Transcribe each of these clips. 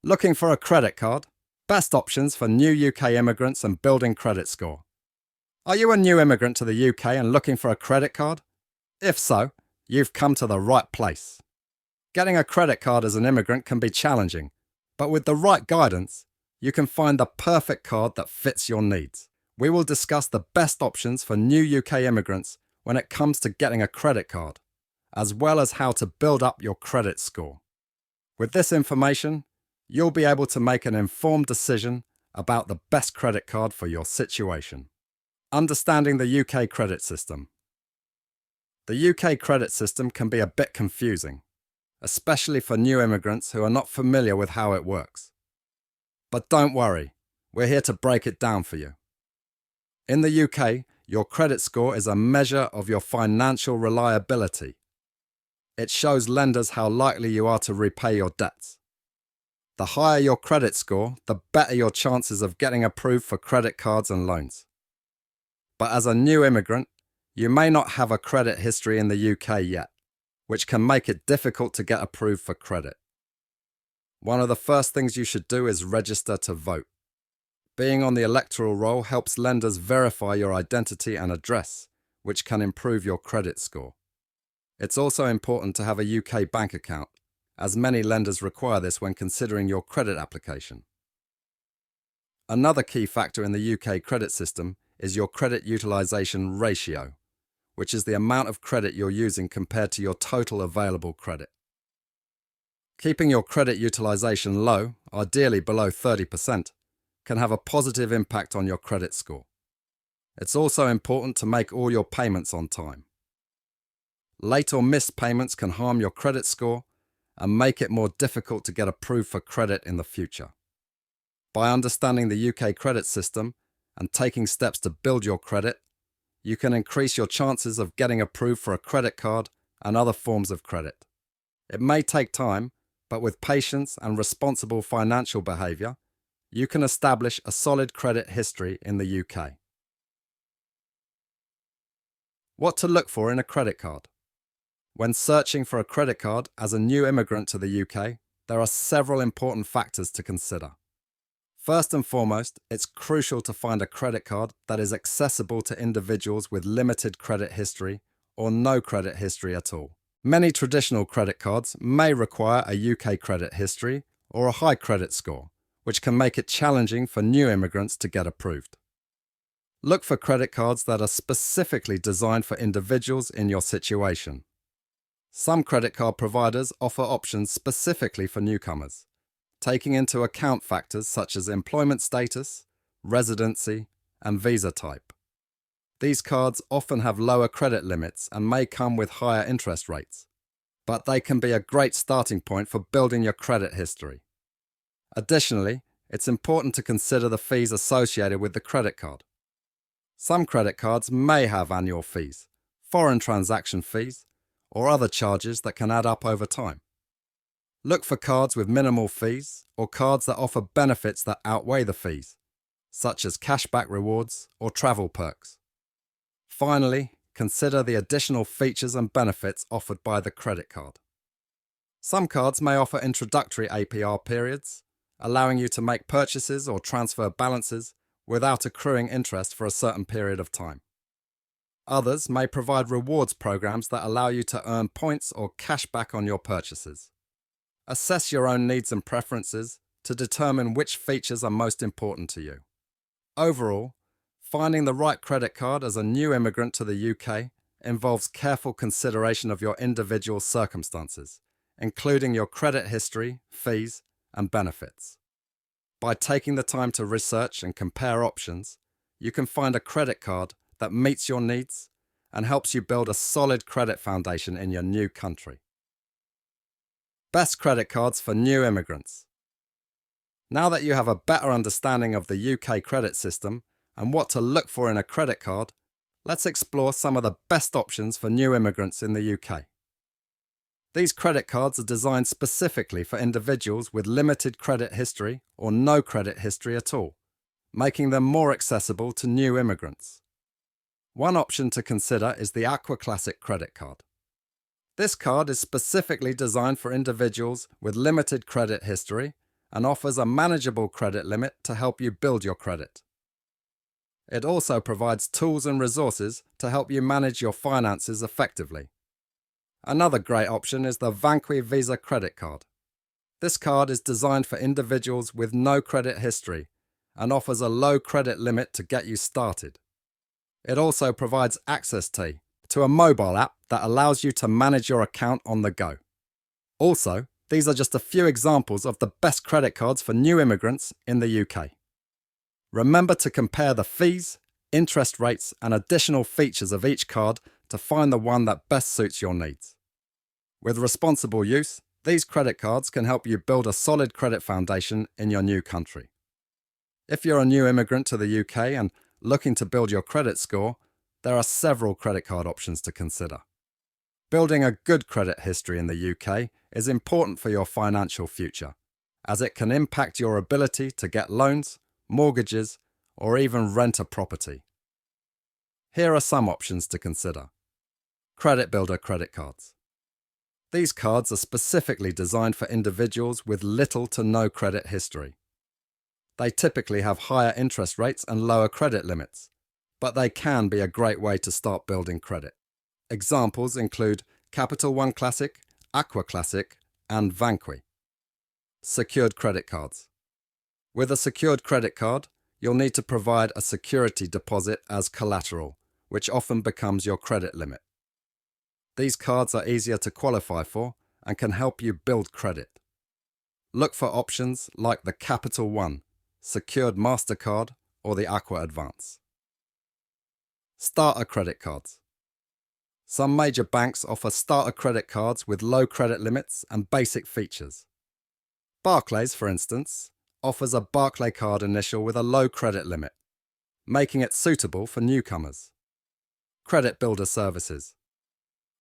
Looking for a credit card? Best options for new UK immigrants and building credit score. Are you a new immigrant to the UK and looking for a credit card? If so, you've come to the right place. Getting a credit card as an immigrant can be challenging, but with the right guidance, you can find the perfect card that fits your needs. We will discuss the best options for new UK immigrants when it comes to getting a credit card, as well as how to build up your credit score. With this information, you'll be able to make an informed decision about the best credit card for your situation. Understanding the UK credit system. The UK credit system can be a bit confusing, especially for new immigrants who are not familiar with how it works. But don't worry, we're here to break it down for you. In the UK, your credit score is a measure of your financial reliability. It shows lenders how likely you are to repay your debts. The higher your credit score, the better your chances of getting approved for credit cards and loans. But as a new immigrant, you may not have a credit history in the UK yet, which can make it difficult to get approved for credit. One of the first things you should do is register to vote. Being on the electoral roll helps lenders verify your identity and address, which can improve your credit score. It's also important to have a UK bank account, as many lenders require this when considering your credit application. Another key factor in the UK credit system is your credit utilisation ratio, which is the amount of credit you're using compared to your total available credit. Keeping your credit utilisation low, ideally below 30%, can have a positive impact on your credit score. It's also important to make all your payments on time. Late or missed payments can harm your credit score and make it more difficult to get approved for credit in the future. By understanding the UK credit system and taking steps to build your credit, you can increase your chances of getting approved for a credit card and other forms of credit. It may take time, but with patience and responsible financial behaviour, you can establish a solid credit history in the UK. What to look for in a credit card? When searching for a credit card as a new immigrant to the UK, there are several important factors to consider. First and foremost, it's crucial to find a credit card that is accessible to individuals with limited credit history or no credit history at all. Many traditional credit cards may require a UK credit history or a high credit score, which can make it challenging for new immigrants to get approved. Look for credit cards that are specifically designed for individuals in your situation. Some credit card providers offer options specifically for newcomers, taking into account factors such as employment status, residency, and visa type. These cards often have lower credit limits and may come with higher interest rates, but they can be a great starting point for building your credit history. Additionally, it's important to consider the fees associated with the credit card. Some credit cards may have annual fees, foreign transaction fees, or other charges that can add up over time. Look for cards with minimal fees or cards that offer benefits that outweigh the fees, such as cashback rewards or travel perks. Finally, consider the additional features and benefits offered by the credit card. Some cards may offer introductory APR periods, allowing you to make purchases or transfer balances without accruing interest for a certain period of time. Others may provide rewards programs that allow you to earn points or cash back on your purchases. Assess your own needs and preferences to determine which features are most important to you. Overall, finding the right credit card as a new immigrant to the UK involves careful consideration of your individual circumstances, including your credit history, fees, and benefits. By taking the time to research and compare options, you can find a credit card that meets your needs and helps you build a solid credit foundation in your new country. Best credit cards for new immigrants. Now that you have a better understanding of the UK credit system and what to look for in a credit card, let's explore some of the best options for new immigrants in the UK. These credit cards are designed specifically for individuals with limited credit history or no credit history at all, making them more accessible to new immigrants. One option to consider is the Aqua Classic credit card. This card is specifically designed for individuals with limited credit history and offers a manageable credit limit to help you build your credit. It also provides tools and resources to help you manage your finances effectively. Another great option is the Vanqui Visa credit card. This card is designed for individuals with no credit history and offers a low credit limit to get you started. It also provides access to a mobile app that allows you to manage your account on the go. Also, these are just a few examples of the best credit cards for new immigrants in the UK. Remember to compare the fees, interest rates, and additional features of each card to find the one that best suits your needs. With responsible use, these credit cards can help you build a solid credit foundation in your new country. If you're a new immigrant to the UK and looking to build your credit score, there are several credit card options to consider. Building a good credit history in the UK is important for your financial future, as it can impact your ability to get loans, mortgages, or even rent a property. Here are some options to consider. Credit Builder credit cards. These cards are specifically designed for individuals with little to no credit history. They typically have higher interest rates and lower credit limits, but they can be a great way to start building credit. Examples include Capital One Classic, Aqua Classic, and Vanqui. Secured credit cards. With a secured credit card, you'll need to provide a security deposit as collateral, which often becomes your credit limit. These cards are easier to qualify for and can help you build credit. Look for options like the Capital One, Secured MasterCard, or the Aqua Advance. Starter credit cards. Some major banks offer starter credit cards with low credit limits and basic features. Barclays, for instance, offers a Barclay card initial with a low credit limit, making it suitable for newcomers. Credit Builder services.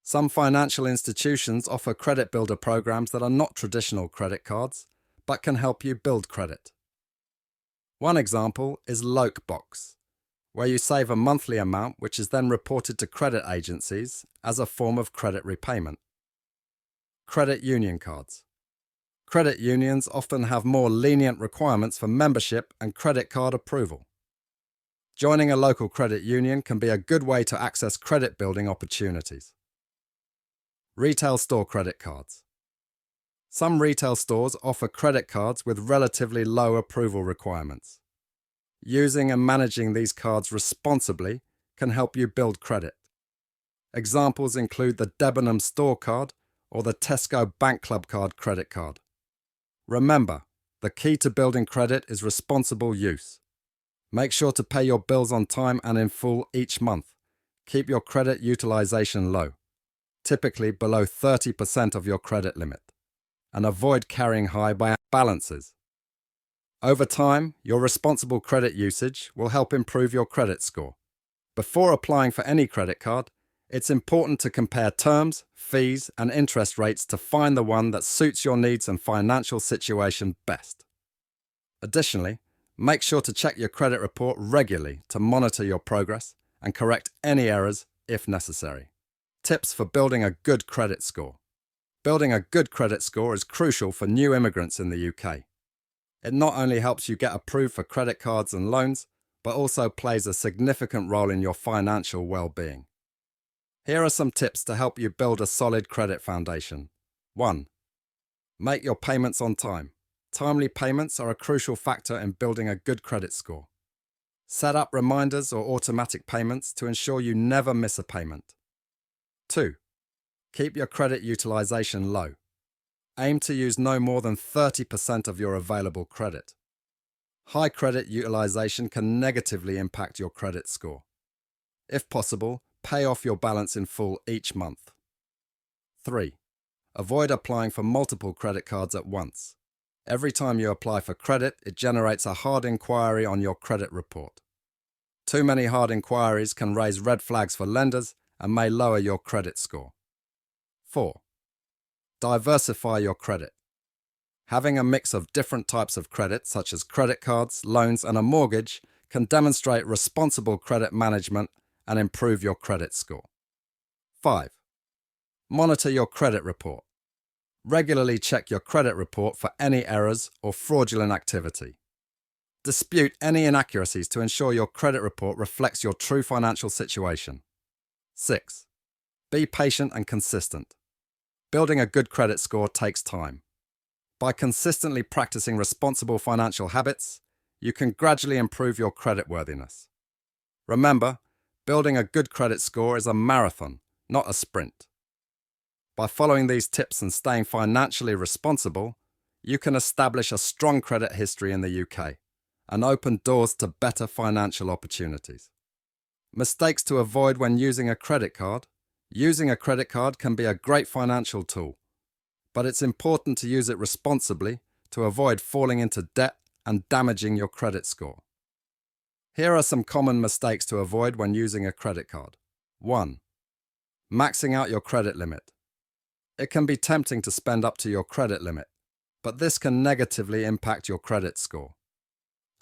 Some financial institutions offer credit builder programs that are not traditional credit cards, but can help you build credit. One example is Lokebox, where you save a monthly amount which is then reported to credit agencies as a form of credit repayment. Credit union cards. Credit unions often have more lenient requirements for membership and credit card approval. Joining a local credit union can be a good way to access credit building opportunities. Retail store credit cards. Some retail stores offer credit cards with relatively low approval requirements. Using and managing these cards responsibly can help you build credit. Examples include the Debenham Store Card or the Tesco Bank Club Card credit card. Remember, the key to building credit is responsible use. Make sure to pay your bills on time and in full each month. Keep your credit utilization low, typically below 30% of your credit limit, and avoid carrying high balances. Over time, your responsible credit usage will help improve your credit score. Before applying for any credit card, it's important to compare terms, fees, and interest rates to find the one that suits your needs and financial situation best. Additionally, make sure to check your credit report regularly to monitor your progress and correct any errors if necessary. Tips for building a good credit score. Building a good credit score is crucial for new immigrants in the UK. It not only helps you get approved for credit cards and loans, but also plays a significant role in your financial well-being. Here are some tips to help you build a solid credit foundation. 1. Make your payments on time. Timely payments are a crucial factor in building a good credit score. Set up reminders or automatic payments to ensure you never miss a payment. 2. Keep your credit utilization low. Aim to use no more than 30% of your available credit. High credit utilization can negatively impact your credit score. If possible, pay off your balance in full each month. 3. Avoid applying for multiple credit cards at once. Every time you apply for credit, it generates a hard inquiry on your credit report. Too many hard inquiries can raise red flags for lenders and may lower your credit score. 4. Diversify your credit. Having a mix of different types of credit, such as credit cards, loans, and a mortgage, can demonstrate responsible credit management and improve your credit score. 5. Monitor your credit report. Regularly check your credit report for any errors or fraudulent activity. Dispute any inaccuracies to ensure your credit report reflects your true financial situation. 6. Be patient and consistent. Building a good credit score takes time. By consistently practicing responsible financial habits, you can gradually improve your creditworthiness. Remember, building a good credit score is a marathon, not a sprint. By following these tips and staying financially responsible, you can establish a strong credit history in the UK and open doors to better financial opportunities. Mistakes to avoid when using a credit card. Using a credit card can be a great financial tool, but it's important to use it responsibly to avoid falling into debt and damaging your credit score. Here are some common mistakes to avoid when using a credit card. 1. Maxing out your credit limit. It can be tempting to spend up to your credit limit, but this can negatively impact your credit score.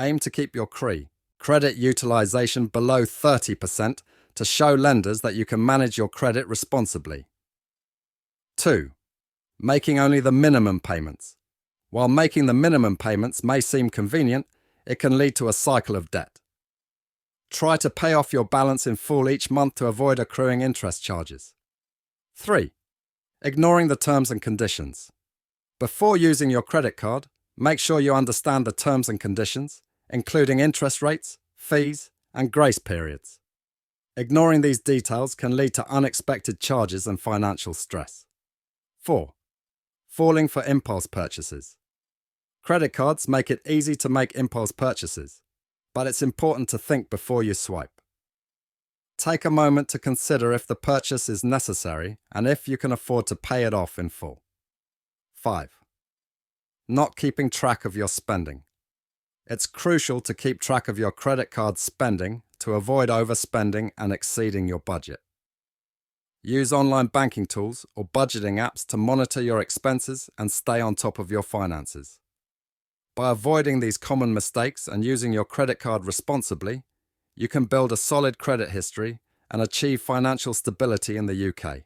Aim to keep your credit utilization below 30% to show lenders that you can manage your credit responsibly. 2. Making only the minimum payments. While making the minimum payments may seem convenient, it can lead to a cycle of debt. Try to pay off your balance in full each month to avoid accruing interest charges. 3. Ignoring the terms and conditions. Before using your credit card, make sure you understand the terms and conditions, including interest rates, fees, and grace periods. Ignoring these details can lead to unexpected charges and financial stress. 4. Falling for impulse purchases. Credit cards make it easy to make impulse purchases, but it's important to think before you swipe. Take a moment to consider if the purchase is necessary and if you can afford to pay it off in full. 5. Not keeping track of your spending. It's crucial to keep track of your credit card spending to avoid overspending and exceeding your budget. Use online banking tools or budgeting apps to monitor your expenses and stay on top of your finances. By avoiding these common mistakes and using your credit card responsibly, you can build a solid credit history and achieve financial stability in the UK.